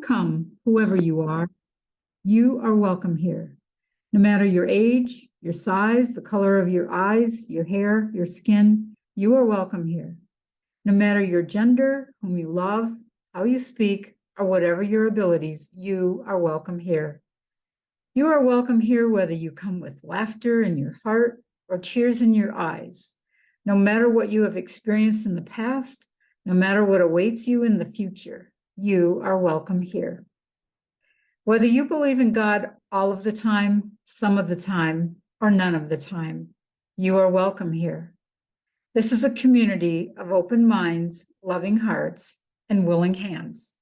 come, whoever you are welcome here. No matter your age, your size, the color of your eyes, your hair, your skin, you are welcome here. No matter your gender, whom you love, how you speak, or whatever your abilities, you are welcome here. You are welcome here whether you come with laughter in your heart or tears in your eyes. No matter what you have experienced in the past, no matter what awaits you in the future, you are welcome here. Whether you believe in God all of the time, some of the time, or none of the time, you are welcome here. This is a community of open minds, loving hearts, and willing hands.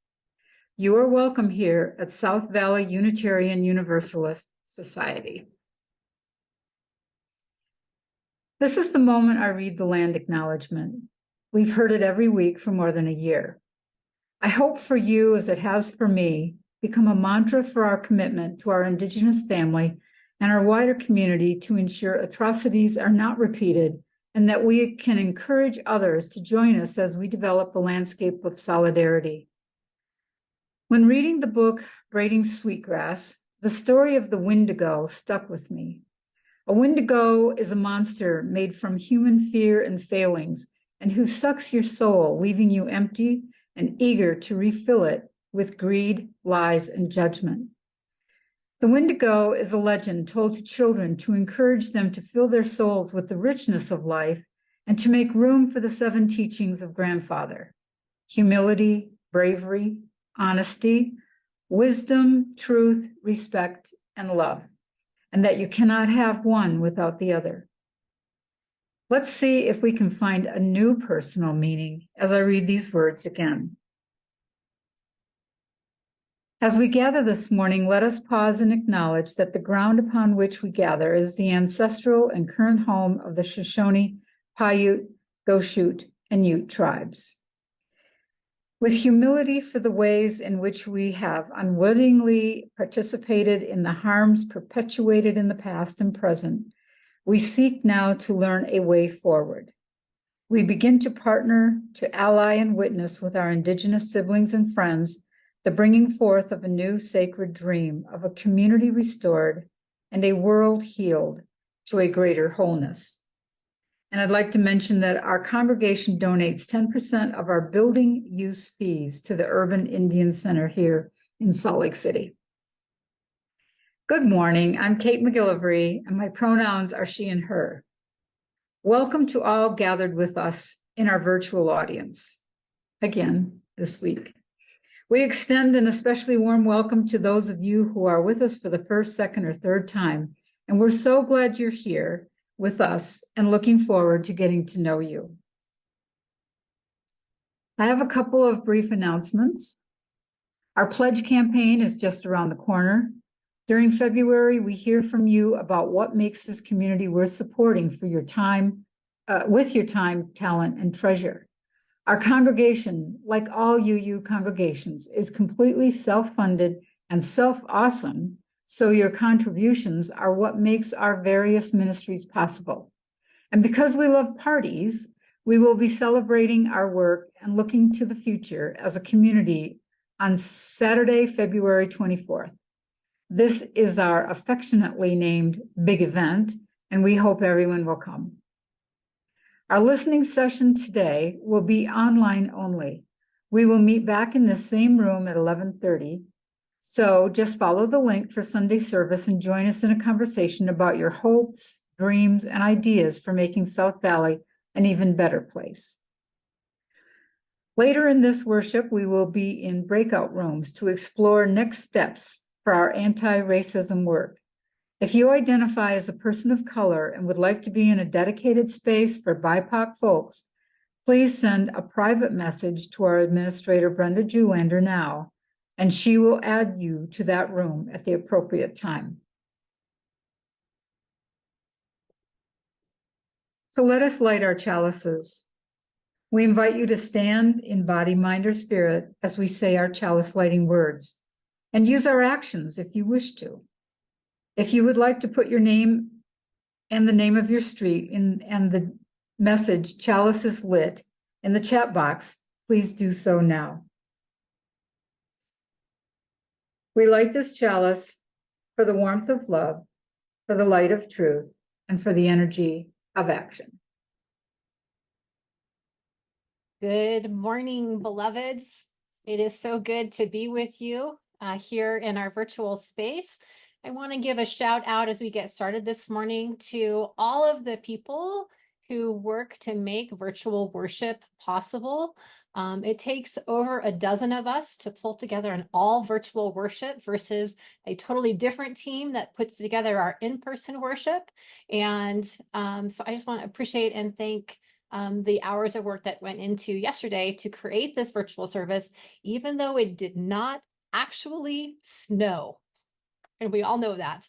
You are welcome here at South Valley Unitarian Universalist Society. This is the moment I read the land acknowledgement. We've heard it every week for more than a year. I hope for you, as it has for me, become a mantra for our commitment to our Indigenous family and our wider community to ensure atrocities are not repeated and that we can encourage others to join us as we develop a landscape of solidarity. When reading the book Braiding Sweetgrass, the story of the Wendigo stuck with me. A Wendigo is a monster made from human fear and failings and who sucks your soul, leaving you empty and eager to refill it with greed, lies, and judgment. The Wendigo is a legend told to children to encourage them to fill their souls with the richness of life and to make room for the 7 teachings of Grandfather: humility, bravery, honesty, wisdom, truth, respect, and love, and that you cannot have one without the other. Let's see if we can find a new personal meaning as I read these words again. As we gather this morning, let us pause and acknowledge that the ground upon which we gather is the ancestral and current home of the Shoshone, Paiute, Goshute, and Ute tribes. With humility for the ways in which we have unwittingly participated in the harms perpetuated in the past and present, we seek now to learn a way forward. We begin to partner, to ally and witness with our Indigenous siblings and friends the bringing forth of a new sacred dream of a community restored and a world healed to a greater wholeness. And I'd like to mention that our congregation donates 10% of our building use fees to the Urban Indian Center here in Salt Lake City. Good morning, I'm Cate MacGillivray, and my pronouns are she and her. Welcome to all gathered with us in our virtual audience, again this week. We extend an especially warm welcome to those of you who are with us for the first, second, or third time, and we're so glad you're here with us and looking forward to getting to know you. I have a couple of brief announcements. Our pledge campaign is just around the corner. During February, we hear from you about what makes this community worth supporting for your time, with your time, talent, and treasure. Our congregation, like all UU congregations, is completely self-funded and self-awesome, so your contributions are what makes our various ministries possible. And because we love parties, we will be celebrating our work and looking to the future as a community on Saturday, February 24th. This is our affectionately named big event, and we hope everyone will come. Our listening session today will be online only. We will meet back in the same room at 11:30. So just follow the link for Sunday service and join us in a conversation about your hopes, dreams, and ideas for making South Valley an even better place. Later in this worship, we will be in breakout rooms to explore next steps for our anti-racism work. If you identify as a person of color and would like to be in a dedicated space for BIPOC folks, please send a private message to our administrator, Brenda Julander, now, and she will add you to that room at the appropriate time. So let us light our chalices. We invite you to stand in body, mind, or spirit as we say our chalice lighting words, and use our actions if you wish to. If you would like to put your name and the name of your street and the message "Chalice is lit" in the chat box, please do so now. We light this chalice for the warmth of love, for the light of truth, and for the energy of action. Good morning, beloveds. It is so good to be with you here in our virtual space. I want to give a shout out as we get started this morning to all of the people who work to make virtual worship possible. It takes over a dozen of us to pull together an all virtual worship versus a totally different team that puts together our in-person worship. And so I just want to appreciate and thank the hours of work that went into yesterday to create this virtual service, even though it did not actually snow. And we all know that.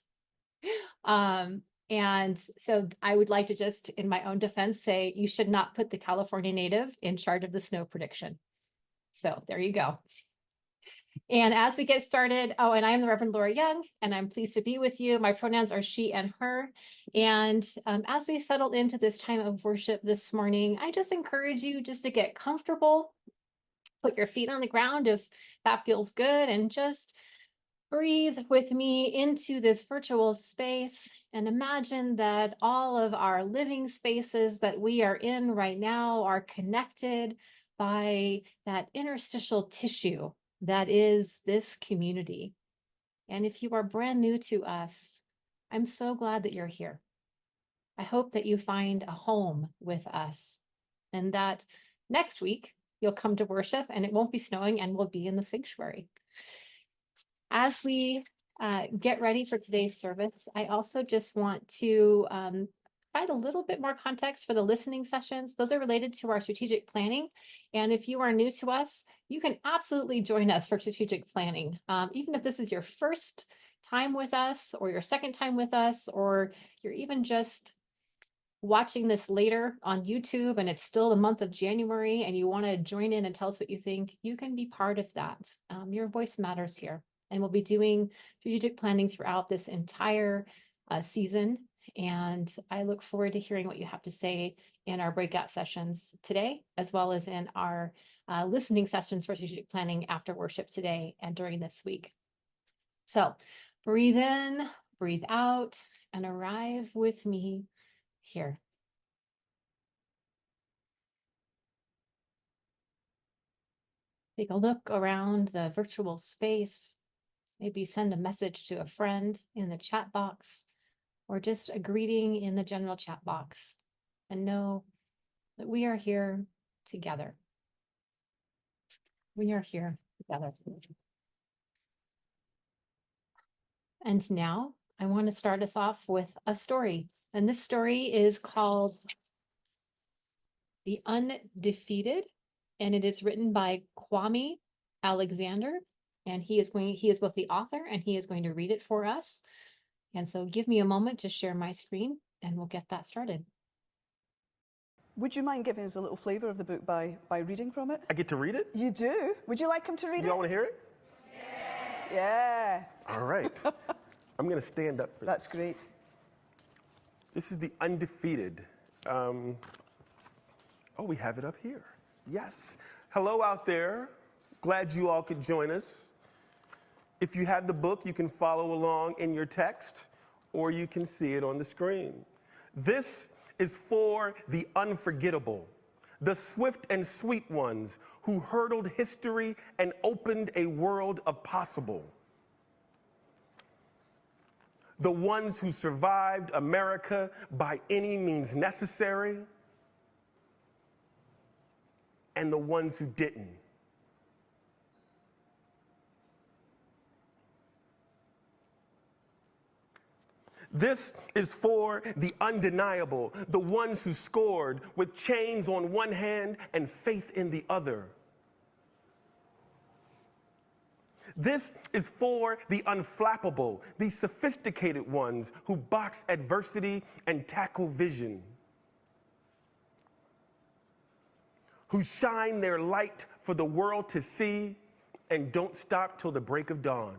And so I would like to just, in my own defense, say you should not put the California native in charge of the snow prediction. So there you go. And as we get started, oh, and I am the Reverend Lora Young, and I'm pleased to be with you. My pronouns are she and her. And as we settle into this time of worship this morning, I just encourage you just to get comfortable, put your feet on the ground if that feels good, and just breathe with me into this virtual space and imagine that all of our living spaces that we are in right now are connected by that interstitial tissue that is this community. And if you are brand new to us, I'm so glad that you're here. I hope that you find a home with us and that next week you'll come to worship and it won't be snowing and we'll be in the sanctuary. As we get ready for today's service, I also just want to provide a little bit more context for the listening sessions. Those are related to our strategic planning. And if you are new to us, you can absolutely join us for strategic planning. Even if this is your first time with us or your second time with us, or you're even just watching this later on YouTube and it's still the month of January and you want to join in and tell us what you think, you can be part of that. Your voice matters here. And we'll be doing strategic planning throughout this entire season. And I look forward to hearing what you have to say in our breakout sessions today, as well as in our listening sessions for strategic planning after worship today and during this week. So breathe in, breathe out, and arrive with me here. Take a look around the virtual space. Maybe send a message to a friend in the chat box or just a greeting in the general chat box, and know that we are here together. We are here together. And now I want to start us off with a story. And this story is called The Undefeated, and it is written by Kwame Alexander. And he is both the author and he is going to read it for us. And so give me a moment to share my screen and we'll get that started. Would you mind giving us a little flavor of the book by reading from it? I get to read it? You do? Would you like him to read it? Y'all want to hear it? Yeah. All right. I'm going to stand up for That's this. great. This is The Undefeated. Oh, we have it up here. Yes. Hello out there. Glad you all could join us. If you have the book, you can follow along in your text, or you can see it on the screen. This is for the unforgettable, the swift and sweet ones who hurdled history and opened a world of possible. The ones who survived America by any means necessary, and the ones who didn't. This is for the undeniable, the ones who scored with chains on one hand and faith in the other. This is for the unflappable, the sophisticated ones who box adversity and tackle vision, who shine their light for the world to see and don't stop till the break of dawn.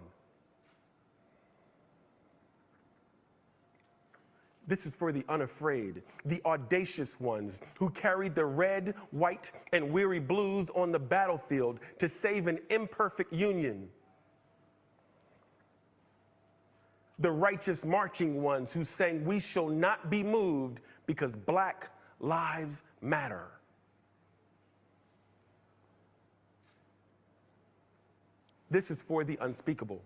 This is for the unafraid, the audacious ones who carried the red, white, and weary blues on the battlefield to save an imperfect union. the righteous marching ones who sang, "We shall not be moved because Black lives matter." This is for the unspeakable.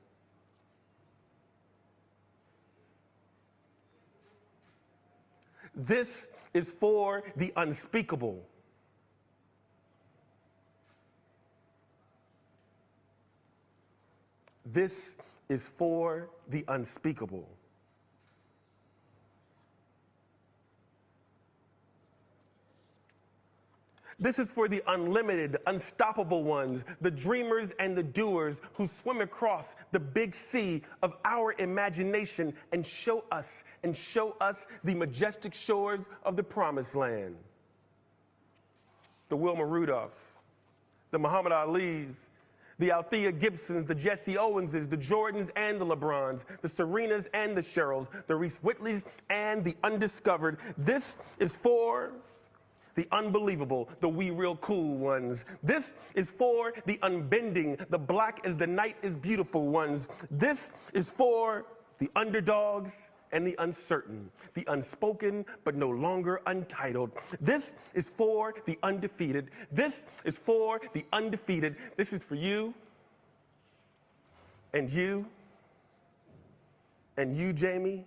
This is for the unspeakable. This is for the unspeakable. This is for the unlimited, unstoppable ones, the dreamers and the doers who swim across the big sea of our imagination and show us the majestic shores of the promised land. The Wilma Rudolphs, the Muhammad Alis, the Althea Gibsons, the Jesse Owenses, the Jordans and the LeBrons, the Serenas and the Cheryls, the Reese Whitleys and the undiscovered. This is for the unbelievable, the we real cool ones. This is for the unbending, the black as the night is beautiful ones. This is for the underdogs and the uncertain, the unspoken but no longer untitled. This is for the undefeated. This is for the undefeated. This is for you and you and you, Jamie,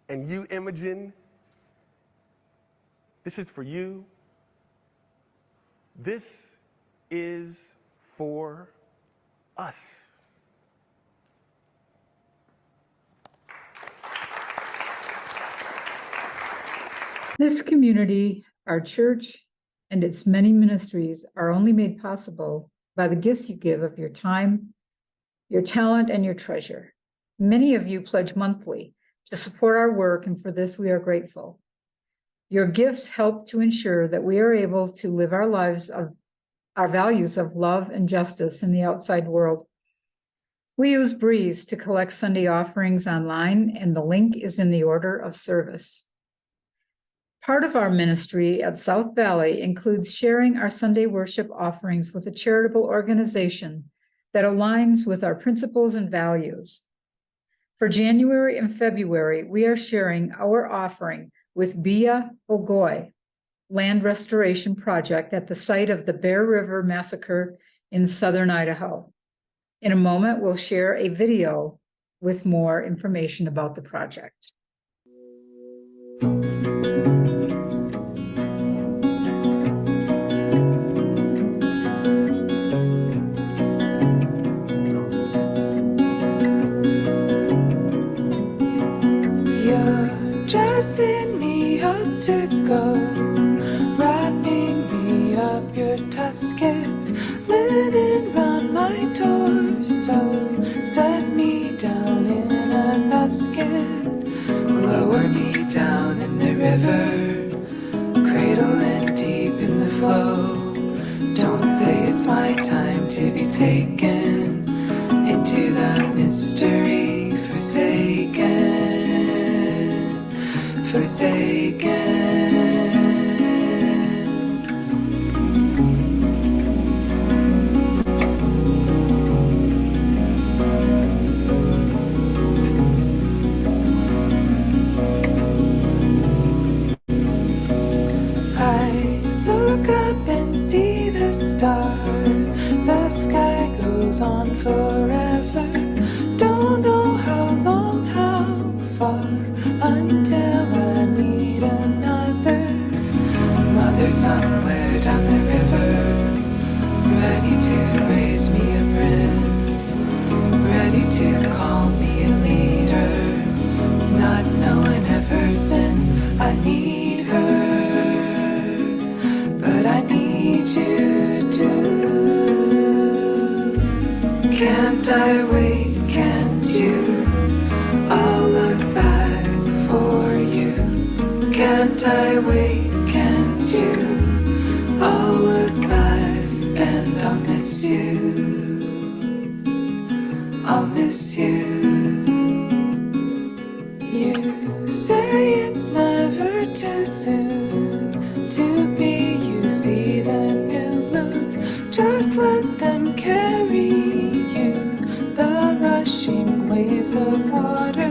and you, Imogen. This is for you. This is for us. This community, our church, and its many ministries are only made possible by the gifts you give of your time, your talent, and your treasure. Many of you pledge monthly to support our work, and for this we are grateful. Your gifts help to ensure that we are able to live our lives of our values of love and justice in the outside world. We use Breeze to collect Sunday offerings online, and the link is in the order of service. Part of our ministry at South Valley includes sharing our Sunday worship offerings with a charitable organization that aligns with our principles and values. For January and February, we are sharing our offering with Bia Ogoy Land Restoration Project at the site of the Bear River Massacre in southern Idaho. In a moment, we'll share a video with more information about the project. Dressing me up to go, wrapping me up your tuskets, linen round my torso, set me down in a basket, lower me down in the river, cradling deep in the flow. Don't say it's my time to be taken into the mystery forsaken. I look up and see the stars. The sky goes on forever. Don't know how long, how far, until I meet another mother somewhere down the river, ready to raise me a prince, ready to call me a leader, not knowing ever since I need her, but I need you too. Can't I wait, can't you? I'll look back for you. Can't I wait, can't you? I'll look back and I'll miss you. I'll miss you. You say it's never too soon to be you. See the new moon, just let them carry you. The rushing waves of water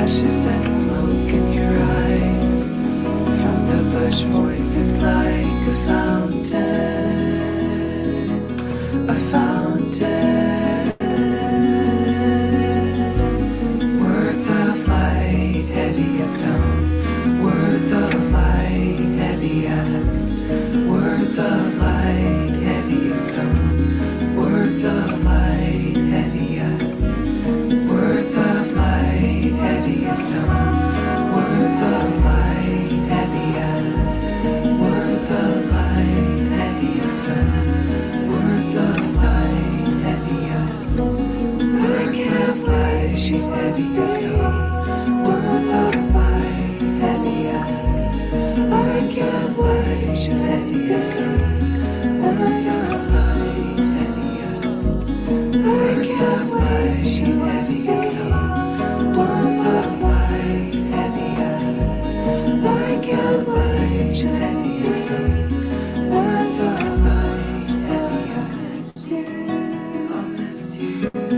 ashes and smoke in your eyes. From the bush voices like a fountain, a fountain. Words of light, heavy as stone. Words of light, heavy as. Words of light, heavy as stone. Words of light, heavy as. Words of light, heavy as stone. Words of light, heavy as. Words of light, heavy as stone. Words of light, heavy as. Words of light, heavy as stone. Words of light, heavy as. Words of light, heavy as stone. Words of light, heavy as. Words of light, heavy as stone. Words of light, heavy as. Words of light, heavy as stone. Words of light, heavy as. I'll miss you. I'll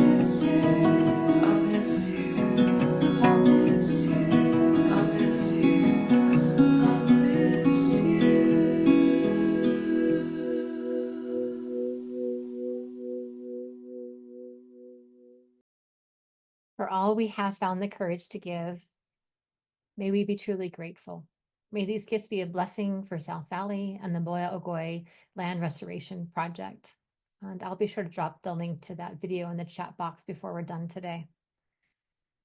miss you. I'll miss you. I'll miss you. I'll miss you. I'll miss you. For all we have found the courage to give, may we be truly grateful. May these gifts be a blessing for South Valley and the Boya Ogoy Land Restoration Project. And I'll be sure to drop the link to that video in the chat box before we're done today.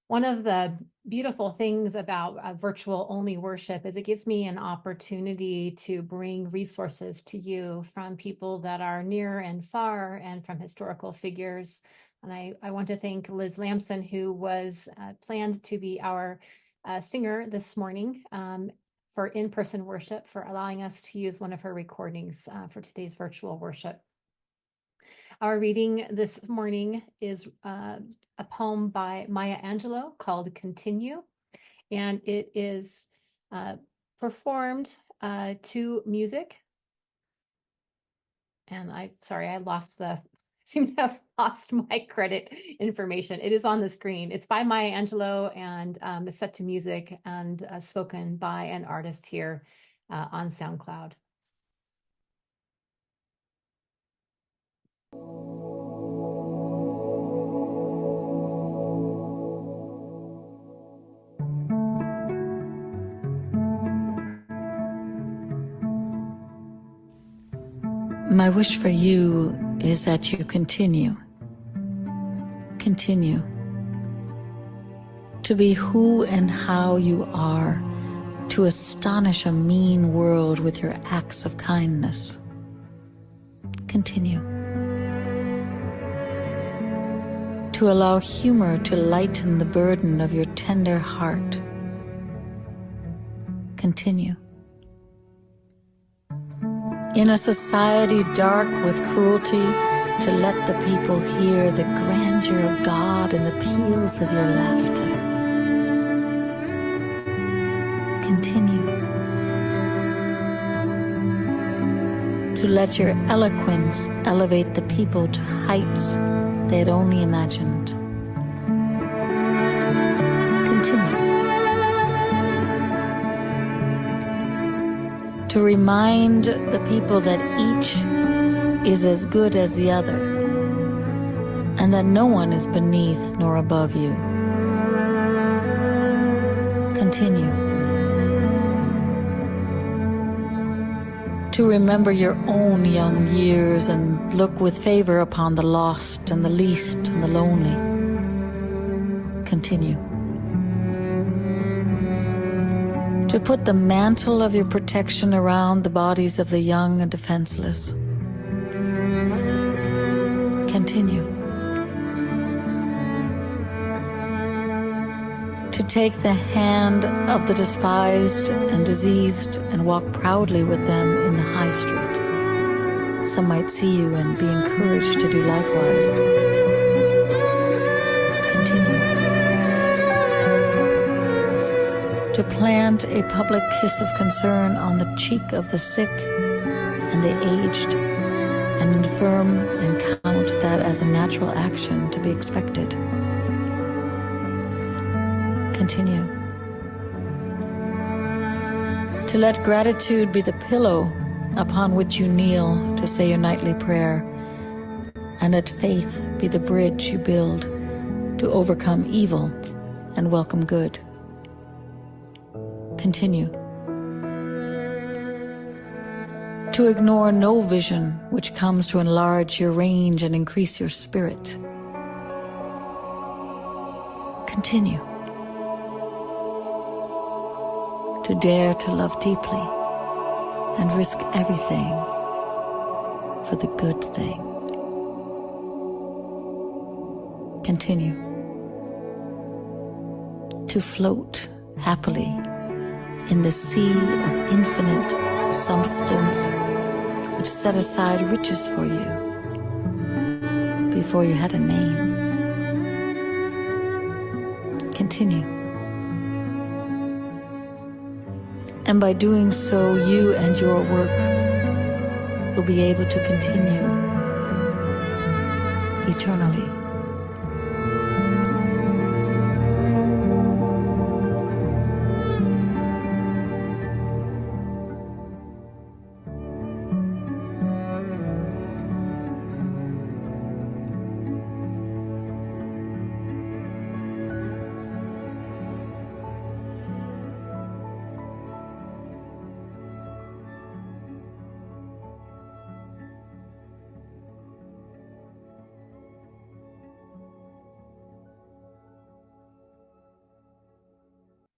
One of the beautiful things about virtual only worship is it gives me an opportunity to bring resources to you from people that are near and far and from historical figures. And I want to thank Liz Lamson, who was planned to be our singer this morning for in-person worship, for allowing us to use one of her recordings for today's virtual worship. Our reading this morning is a poem by Maya Angelou called Continue, and it is performed to music. And I seem to have lost my credit information. It is on the screen. It's by Maya Angelou and it's set to music and spoken by an artist here on SoundCloud. My wish for you is that you continue to be who and how you are, to astonish a mean world with your acts of kindness. Continue to allow humor to lighten the burden of your tender heart. Continue. In a society dark with cruelty, to let the people hear the grandeur of God in the peals of your laughter. Continue to let your eloquence elevate the people to heights they had only imagined. Continue to remind the people that each is as good as the other, and that no one is beneath nor above you. Continue to remember your own young years and look with favor upon the lost and the least and the lonely. Continue to put the mantle of your protection around the bodies of the young and defenseless. Continue to take the hand of the despised and diseased and walk proudly with them in the high street. Some might see you and be encouraged to do likewise. Continue to plant a public kiss of concern on the cheek of the sick and the aged, and affirm and count that as a natural action to be expected. Continue. To let gratitude be the pillow upon which you kneel to say your nightly prayer, and let faith be the bridge you build to overcome evil and welcome good. Continue. To ignore no vision which comes to enlarge your range and increase your spirit. Continue. To dare to love deeply and risk everything for the good thing. Continue. To float happily in the sea of infinite substance which set aside riches for you before you had a name. Continue. And by doing so, you and your work will be able to continue eternally.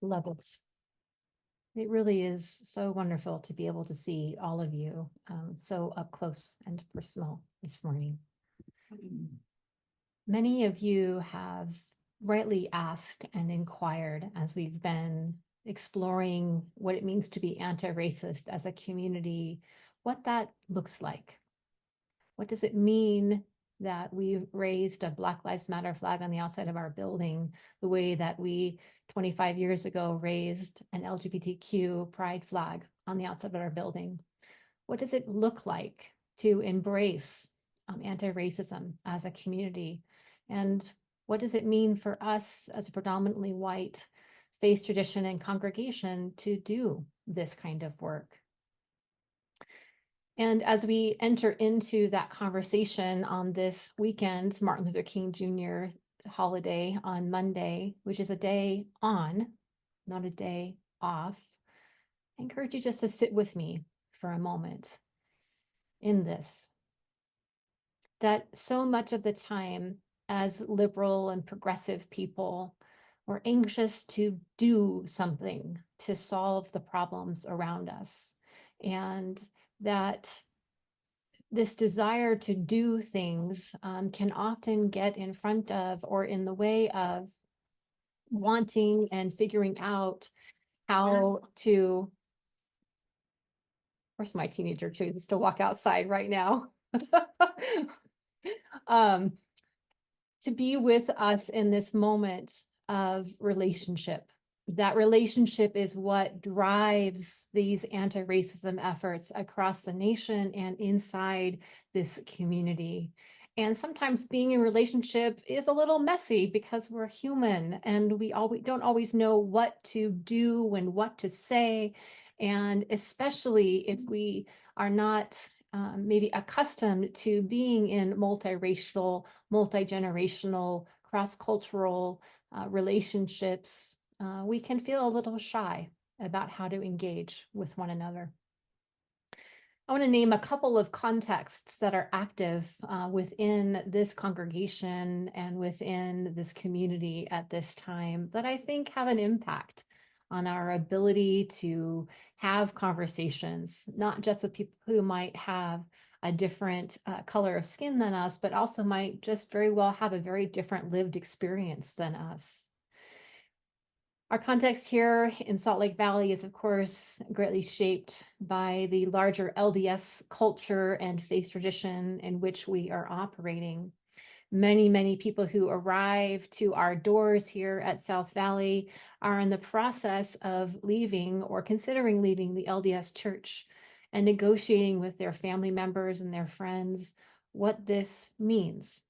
Levels. It really is so wonderful to be able to see all of you so up close and personal this morning. Many of you have rightly asked and inquired as we've been exploring what it means to be anti-racist as a community, what that looks like. What does it mean that we raised a Black Lives Matter flag on the outside of our building the way that we 25 years ago raised an LGBTQ pride flag on the outside of our building? What does it look like to embrace anti-racism as a community? And what does it mean for us as a predominantly white faith tradition and congregation to do this kind of work? And as we enter into that conversation on this weekend, Martin Luther King Jr. holiday on Monday, which is a day on, not a day off, I encourage you just to sit with me for a moment in this. That so much of the time as liberal and progressive people, we're anxious to do something to solve the problems around us. And that this desire to do things can often get in front of or in the way of wanting and figuring out how to, of course my teenager chooses to walk outside right now, to be with us in this moment of relationship. That relationship is what drives these anti-racism efforts across the nation and inside this community. And sometimes being in relationship is a little messy because we're human and we don't always know what to do and what to say. And especially if we are not maybe accustomed to being in multiracial, multi-generational, cross-cultural relationships, we can feel a little shy about how to engage with one another. I want to name a couple of contexts that are active within this congregation and within this community at this time that I think have an impact on our ability to have conversations, not just with people who might have a different color of skin than us, but also might just very well have a very different lived experience than us. Our context here in Salt Lake Valley is, of course, greatly shaped by the larger LDS culture and faith tradition in which we are operating. Many, many people who arrive to our doors here at South Valley are in the process of leaving or considering leaving the LDS church and negotiating with their family members and their friends what this means.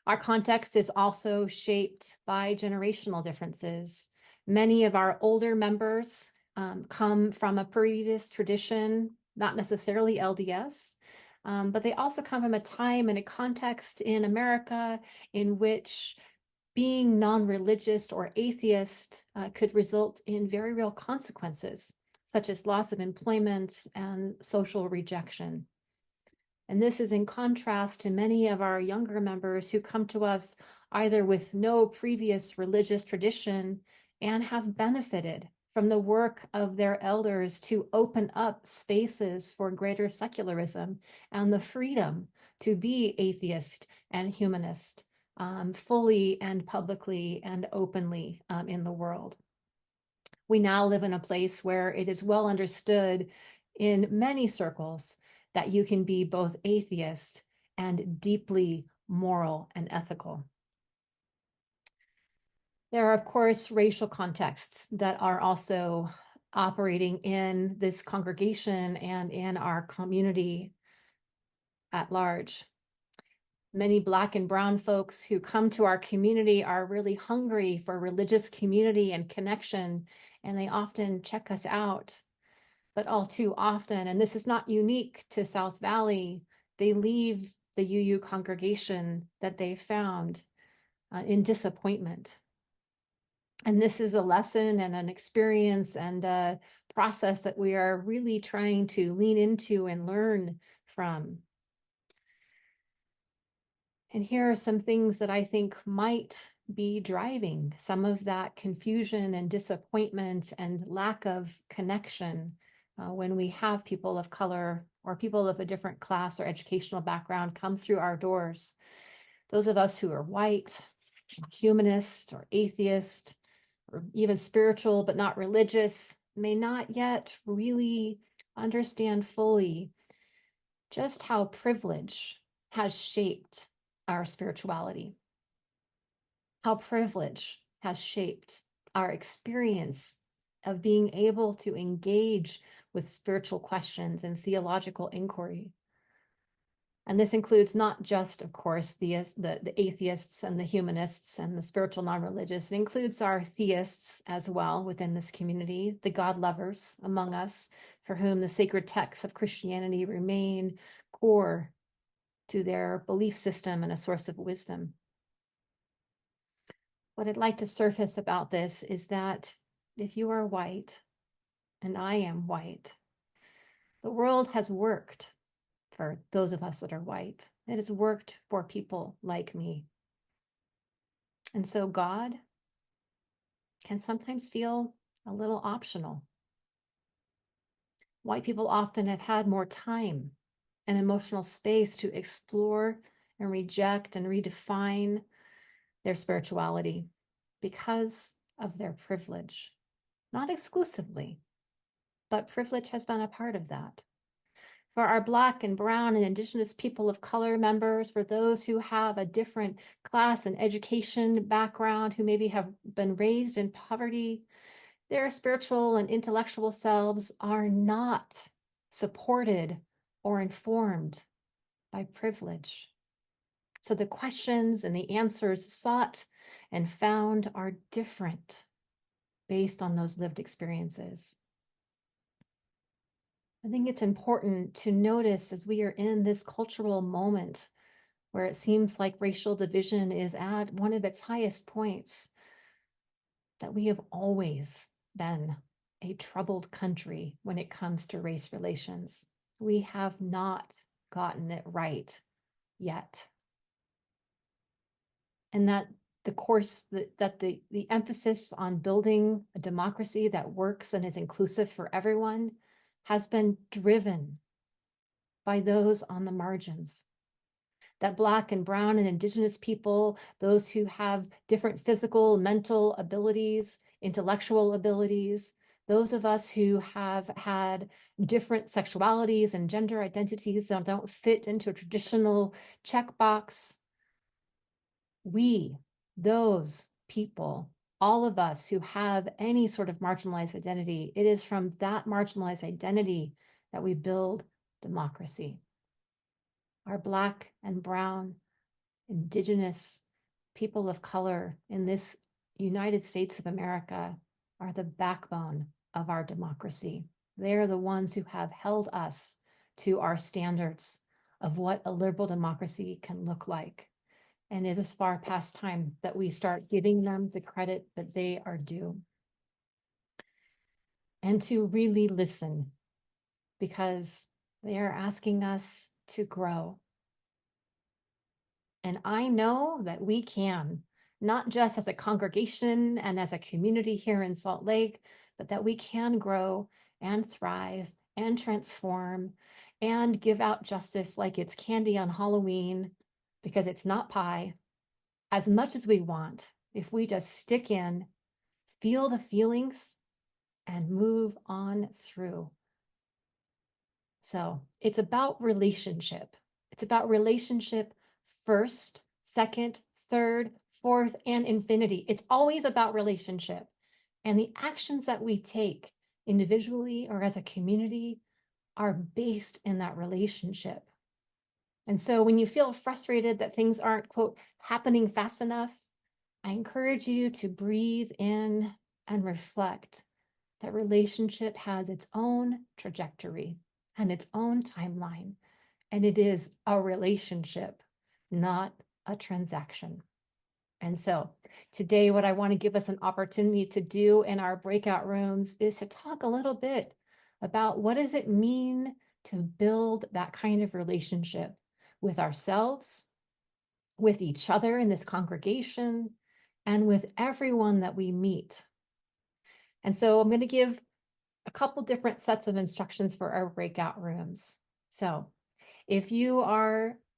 Our context is also shaped by generational differences. Many of our older members come from a previous tradition, not necessarily LDS, but they also come from a time and a context in America in which being non-religious or atheist could result in very real consequences, such as loss of employment and social rejection. And this is in contrast to many of our younger members who come to us either with no previous religious tradition and have benefited from the work of their elders to open up spaces for greater secularism and the freedom to be atheist and humanist fully and publicly and openly in the world. We now live in a place where it is well understood in many circles that you can be both atheist and deeply moral and ethical. There are, of course, racial contexts that are also operating in this congregation and in our community at large. Many Black and brown folks who come to our community are really hungry for religious community and connection, and they often check us out. But all too often, and this is not unique to South Valley, they leave the UU congregation that they found in disappointment. And this is a lesson and an experience and a process that we are really trying to lean into and learn from. And here are some things that I think might be driving some of that confusion and disappointment and lack of connection when we have people of color or people of a different class or educational background come through our doors. Those of us who are white, humanist, or atheist, or even spiritual but not religious, may not yet really understand fully just how privilege has shaped our spirituality, how privilege has shaped our experience of being able to engage with spiritual questions and theological inquiry. And this includes not just, of course, the atheists and the humanists and the spiritual non-religious. It includes our theists as well within this community, the God lovers among us, for whom the sacred texts of Christianity remain core to their belief system and a source of wisdom. What I'd like to surface about this is that if you are white, and I am white, the world has worked for those of us that are white. It has worked for people like me. And so God can sometimes feel a little optional. White people often have had more time and emotional space to explore and reject and redefine their spirituality because of their privilege. Not exclusively, but privilege has been a part of that. For our Black and brown and Indigenous people of color members, for those who have a different class and education background, who maybe have been raised in poverty, their spiritual and intellectual selves are not supported or informed by privilege. So the questions and the answers sought and found are different based on those lived experiences. I think it's important to notice as we are in this cultural moment where it seems like racial division is at one of its highest points, that we have always been a troubled country when it comes to race relations. We have not gotten it right yet. And that the emphasis on building a democracy that works and is inclusive for everyone has been driven by those on the margins. That Black and brown and Indigenous people, those who have different physical, mental abilities, intellectual abilities, those of us who have had different sexualities and gender identities that don't fit into a traditional checkbox, those people, all of us who have any sort of marginalized identity, it is from that marginalized identity that we build democracy. Our Black and brown Indigenous people of color in this United States of America are the backbone of our democracy. They're the ones who have held us to our standards of what a liberal democracy can look like. And it is far past time that we start giving them the credit that they are due. And to really listen, because they are asking us to grow. And I know that we can, not just as a congregation and as a community here in Salt Lake, but that we can grow and thrive and transform and give out justice like it's candy on Halloween, because it's not pie, as much as we want, if we just stick in, feel the feelings, and move on through. So it's about relationship. It's about relationship first, second, third, fourth, and infinity. It's always about relationship. And the actions that we take individually or as a community are based in that relationship. And so when you feel frustrated that things aren't, quote, happening fast enough, I encourage you to breathe in and reflect that relationship has its own trajectory and its own timeline. And it is a relationship, not a transaction. And so today, what I want to give us an opportunity to do in our breakout rooms is to talk a little bit about what does it mean to build that kind of relationship with ourselves, with each other in this congregation, and with everyone that we meet. And so I'm going to give a couple different sets of instructions for our breakout rooms. So if you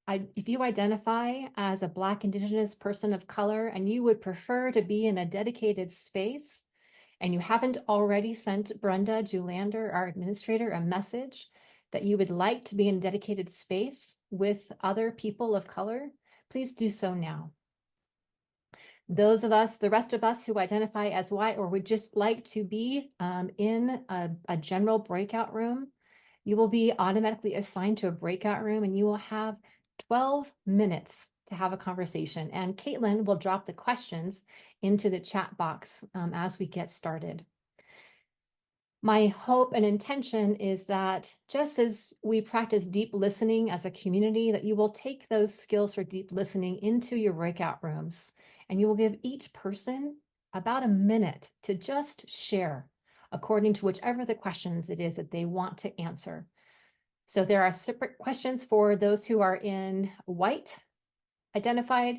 identify as a Black, Indigenous person of color and you would prefer to be in a dedicated space, and you haven't already sent Brenda Julander, our administrator, a message that you would like to be in a dedicated space with other people of color, please do so now. Those of us, the rest of us who identify as white or would just like to be in a general breakout room, you will be automatically assigned to a breakout room and you will have 12 minutes to have a conversation. And Caitlin will drop the questions into the chat box as we get started. My hope and intention is that just as we practice deep listening as a community, that you will take those skills for deep listening into your breakout rooms, and you will give each person about a minute to just share according to whichever the questions it is that they want to answer. So there are separate questions for those who are in white identified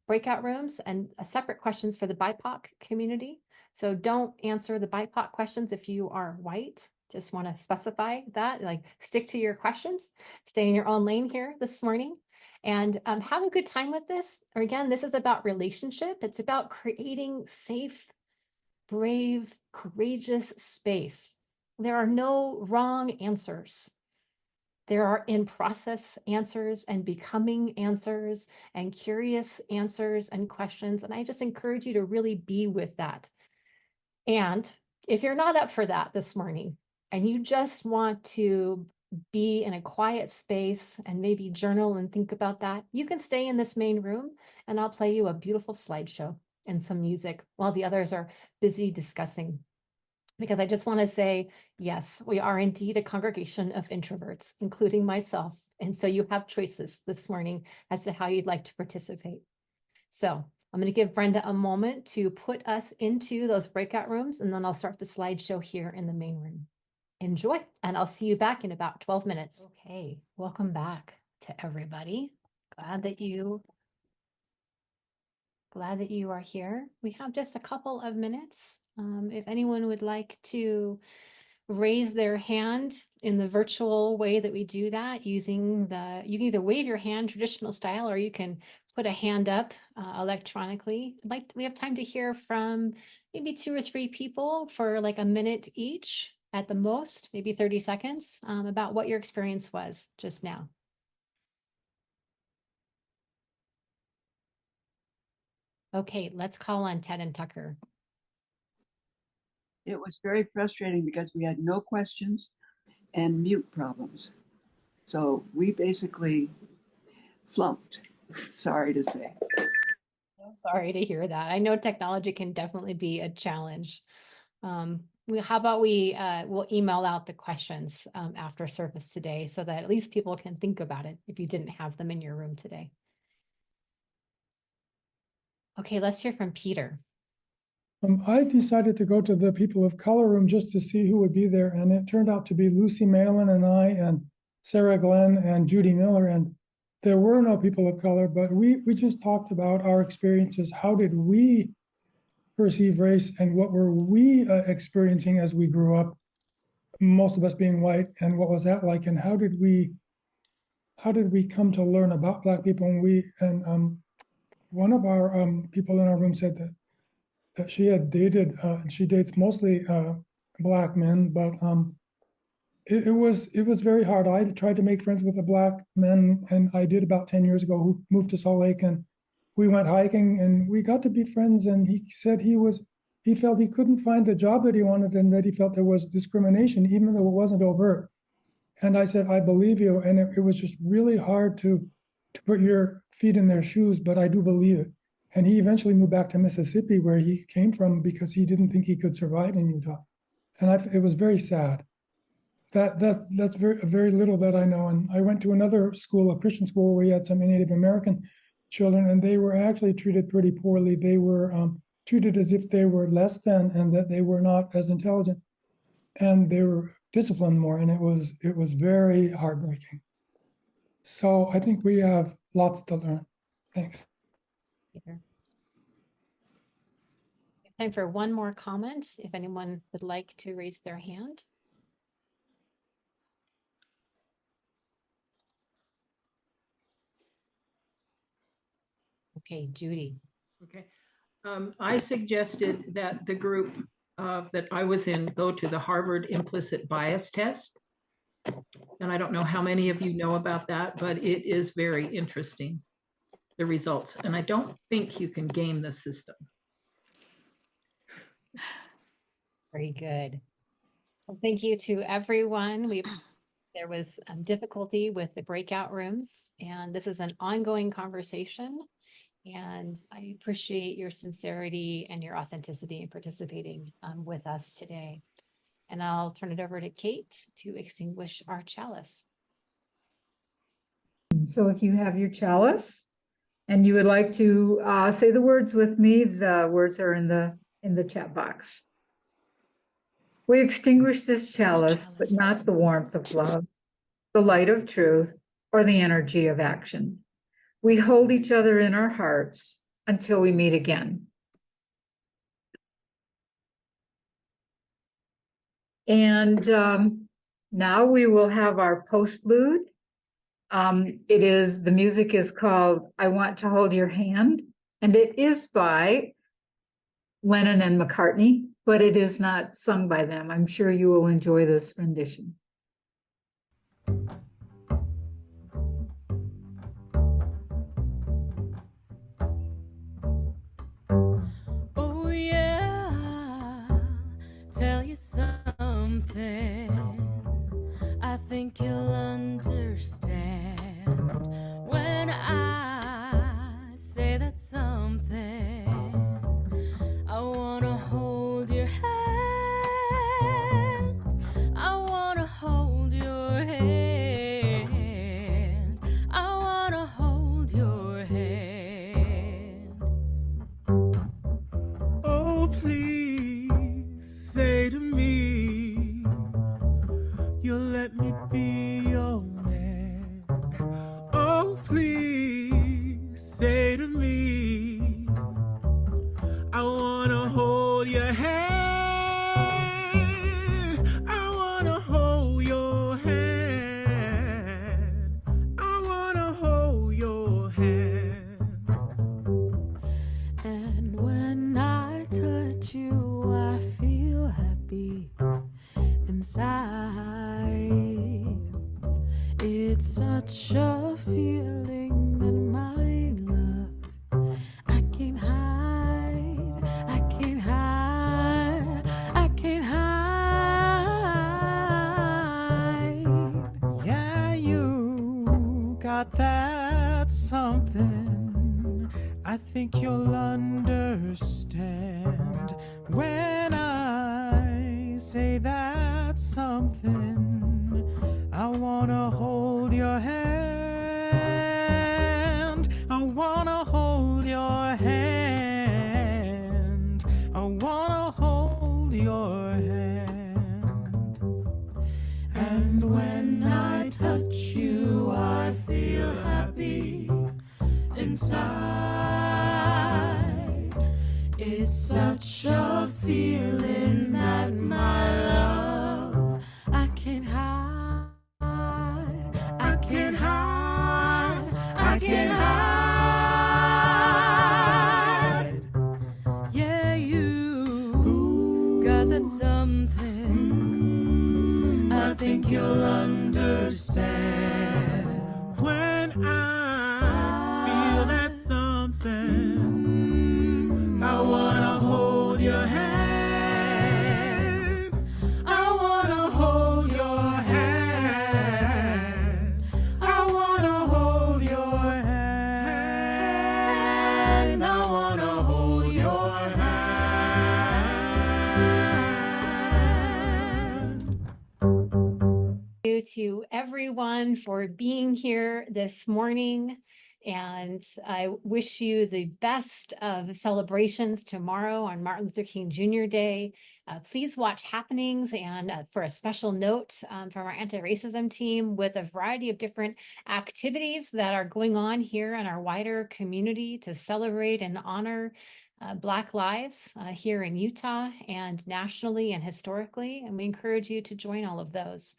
breakout rooms and separate questions for the BIPOC community. So don't answer the BIPOC questions if you are white. Just want to specify that, like stick to your questions, stay in your own lane here this morning, and have a good time with this. Or again, this is about relationship. It's about creating safe, brave, courageous space. There are no wrong answers. There are in-process answers and becoming answers and curious answers and questions. And I just encourage you to really be with that. And if you're not up for that this morning and you just want to be in a quiet space and maybe journal and think about that, you can stay in this main room and I'll play you a beautiful slideshow and some music while the others are busy discussing. Because I just want to say, yes, we are indeed a congregation of introverts, including myself. And so you have choices this morning as to how you'd like to participate. So I'm going to give Brenda a moment to put us into those breakout rooms, and then I'll start the slideshow here in the main room. Enjoy, and I'll see you back in about 12 minutes. Okay, welcome back to everybody. Glad that you are here. We have just a couple of minutes. If anyone would like to raise their hand in the virtual way that we do that, you can either wave your hand traditional style, or you can put a hand up electronically. We have time to hear from maybe 2 or 3 people for like a minute each at the most, maybe 30 seconds, about what your experience was just now. Okay, let's call on Ted and Tucker. It was very frustrating because we had no questions and mute problems. So we basically flunked. Sorry to say. I'm sorry to hear that. I know technology can definitely be a challenge. How about we'll email out the questions after service today so that at least people can think about it if you didn't have them in your room today. Okay, let's hear from Peter. I decided to go to the people of color room just to see who would be there, and it turned out to be Lucy Malin and I and Sarah Glenn and Judy Miller, and there were no people of color, but we just talked about our experiences. How did we perceive race, and what were we experiencing as we grew up, most of us being white, and what was that like, and how did we come to learn about Black people? And one of our people in our room said that she had dated, she dates mostly Black men, but it was very hard. I tried to make friends with a Black man, and I did about 10 years ago, who moved to Salt Lake, and we went hiking and we got to be friends. And he said he felt he couldn't find the job that he wanted, and that he felt there was discrimination, even though it wasn't overt. And I said, I believe you. And it was just really hard to put your feet in their shoes, but I do believe it. And he eventually moved back to Mississippi, where he came from, because he didn't think he could survive in Utah. And it was very sad. That's very little that I know. And I went to another school, a Christian school, where we had some Native American children, and they were actually treated pretty poorly. They were treated as if they were less than, and that they were not as intelligent, and they were disciplined more. And it was very heartbreaking. So I think we have lots to learn. Thanks. Peter. We have time for one more comment, if anyone would like to raise their hand. Okay, Judy. Okay. I suggested that the group that I was in go to the Harvard implicit bias test. And I don't know how many of you know about that, but it is very interesting, the results. And I don't think you can game the system. Very good. Well, thank you to everyone. There was difficulty with the breakout rooms, and this is an ongoing conversation. And I appreciate your sincerity and your authenticity in participating with us today. And I'll turn it over to Cate to extinguish our chalice. So if you have your chalice and you would like to say the words with me, the words are in the chat box. We extinguish this chalice, but not the warmth of love, the light of truth, or the energy of action. We hold each other in our hearts until we meet again. And now we will have our postlude. The music is called I Want to Hold Your Hand, and it is by Lennon and McCartney, but it is not sung by them. I'm sure you will enjoy this rendition. Oh yeah, tell you something. I think you'll understand when I say that something. I wanna hold your hand. I wanna hold your hand. I wanna hold your hand. Oh, please say to me, you'll let me be your man. Oh, please say to me, I wanna hold your hand. I wanna hold your hand. I wanna hold your hand. And when I touch you, I feel happy inside. It's such a feeling that my love, I can't hide, I can't hide, I can't hide. Yeah, you got that something think you'll understand when I say that something. I wanna hold your hand. I wanna hold your hand. I wanna hold your hand. And when I touch you, I feel happy inside. It's such a feeling that my love I can't hide. I can't hide. I can't hide. Yeah, you got that something. I think you'll understand when I feel that something. I wanna hold your hand. I wanna hold your hand. I wanna hold your hand. I wanna hold your hand. You to everyone for being here this morning. And I wish you the best of celebrations tomorrow on Martin Luther King Jr. Day. Please watch Happenings and for a special note from our anti-racism team with a variety of different activities that are going on here in our wider community to celebrate and honor Black lives here in Utah and nationally and historically. And we encourage you to join all of those.